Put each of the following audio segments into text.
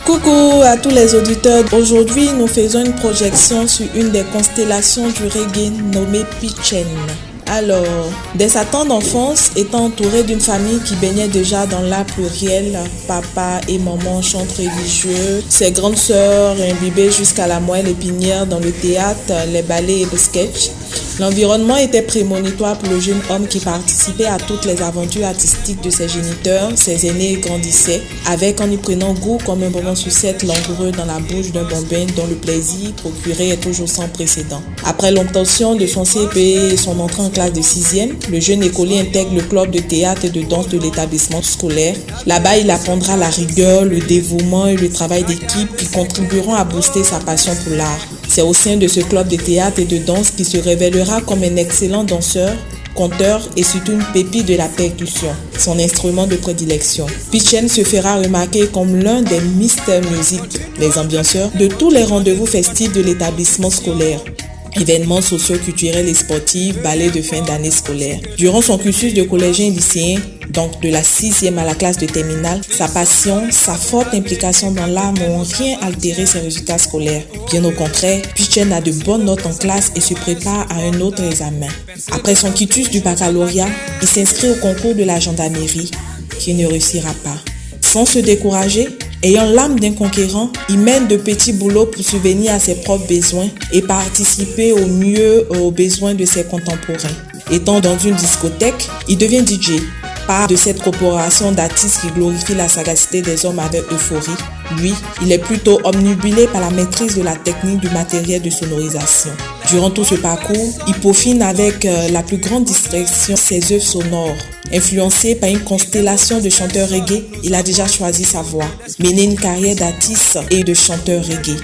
Coucou à tous les auditeurs. Aujourd'hui, nous faisons une projection sur une des constellations du reggae nommée Pitchen. Alors, dès sa tendre enfance, étant entouré d'une famille qui baignait déjà dans l'art pluriel, papa et maman chantent religieux, ses grandes sœurs imbibées jusqu'à la moelle épinière dans le théâtre, les ballets et le sketch, l'environnement était prémonitoire pour le jeune homme qui participait à toutes les aventures artistiques de ses géniteurs. Ses aînés grandissaient, avec en y prenant goût comme un bonbon sucette langoureux dans la bouche d'un bambin dont le plaisir procuré est toujours sans précédent. Après l'obtention de son CP et son entrée en classe de 6e, le jeune écolier intègre le club de théâtre et de danse de l'établissement scolaire. Là-bas, il apprendra la rigueur, le dévouement et le travail d'équipe qui contribueront à booster sa passion pour l'art. C'est au sein de ce club de théâtre et de danse qu'il se révélera comme un excellent danseur, conteur et surtout une pépite de la percussion, son instrument de prédilection. Pitchen se fera remarquer comme l'un des Mr Music, les ambianceurs, de tous les rendez-vous festifs de l'établissement scolaire. Événements socio-culturels et sportifs, ballets de fin d'année scolaire. Durant son cursus de collégien et lycéen, donc de la 6e à la classe de terminale, sa passion, sa forte implication dans l'art n'ont rien altéré ses résultats scolaires. Bien au contraire, Pitchen a de bonnes notes en classe et se prépare à un autre examen. Après son quitus du baccalauréat, il s'inscrit au concours de la gendarmerie, qui ne réussira pas. Sans se décourager, ayant l'âme d'un conquérant, il mène de petits boulots pour subvenir à ses propres besoins et participer au mieux aux besoins de ses contemporains. Étant dans une discothèque, il devient DJ. Part de cette corporation d'artistes qui glorifie la sagacité des hommes avec euphorie. Lui, il est plutôt omnibulé par la maîtrise de la technique du matériel de sonorisation. Durant tout ce parcours, il peaufine avec la plus grande discrétion ses œuvres sonores. Influencé par une constellation de chanteurs reggae, il a déjà choisi sa voie, mener une carrière d'artiste et de chanteur reggae.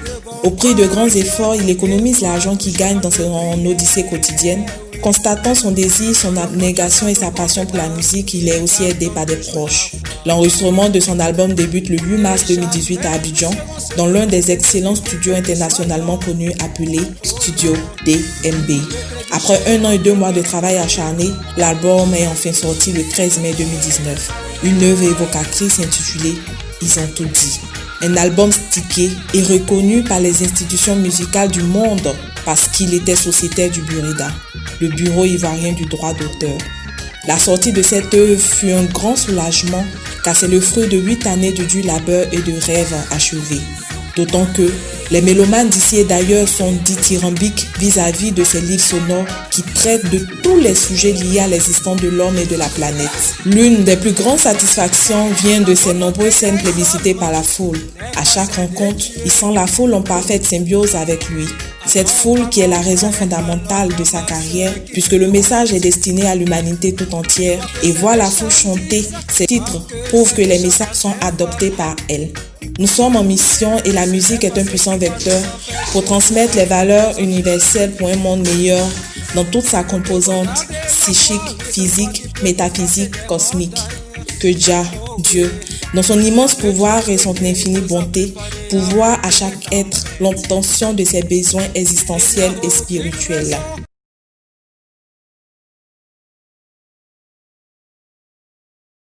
Au prix de grands efforts, il économise l'argent qu'il gagne dans son odyssée quotidienne. Constatant son désir, son abnégation et sa passion pour la musique, il est aussi aidé par des proches. L'enregistrement de son album débute le 8 mars 2018 à Abidjan, dans l'un des excellents studios internationalement connus appelé Studio DMB. Après 1 an et 2 mois de travail acharné, l'album est enfin sorti le 13 mai 2019. Une œuvre évocatrice intitulée « Ils ont tout dit ». Un album stické et reconnu par les institutions musicales du monde parce qu'il était sociétaire du Burida, le bureau ivoirien du droit d'auteur. La sortie de cette œuvre fut un grand soulagement car c'est le fruit de 8 années de dur labeur et de rêves achevés. D'autant que les mélomanes d'ici et d'ailleurs sont dithyrambiques vis-à-vis de ces livres sonores qui traitent de tous les sujets liés à l'existence de l'homme et de la planète. L'une des plus grandes satisfactions vient de ces nombreuses scènes plébiscitées par la foule. À chaque rencontre, il sent la foule en parfaite symbiose avec lui. Cette foule qui est la raison fondamentale de sa carrière, puisque le message est destiné à l'humanité tout entière, et voir la foule chanter ses titres prouve que les messages sont adoptés par elle. Nous sommes en mission et la musique est un puissant vecteur pour transmettre les valeurs universelles pour un monde meilleur dans toute sa composante psychique, physique, métaphysique, cosmique. Que Jah, Dieu, dans son immense pouvoir et son infinie bonté, pourvoie à chaque être l'obtention de ses besoins existentiels et spirituels.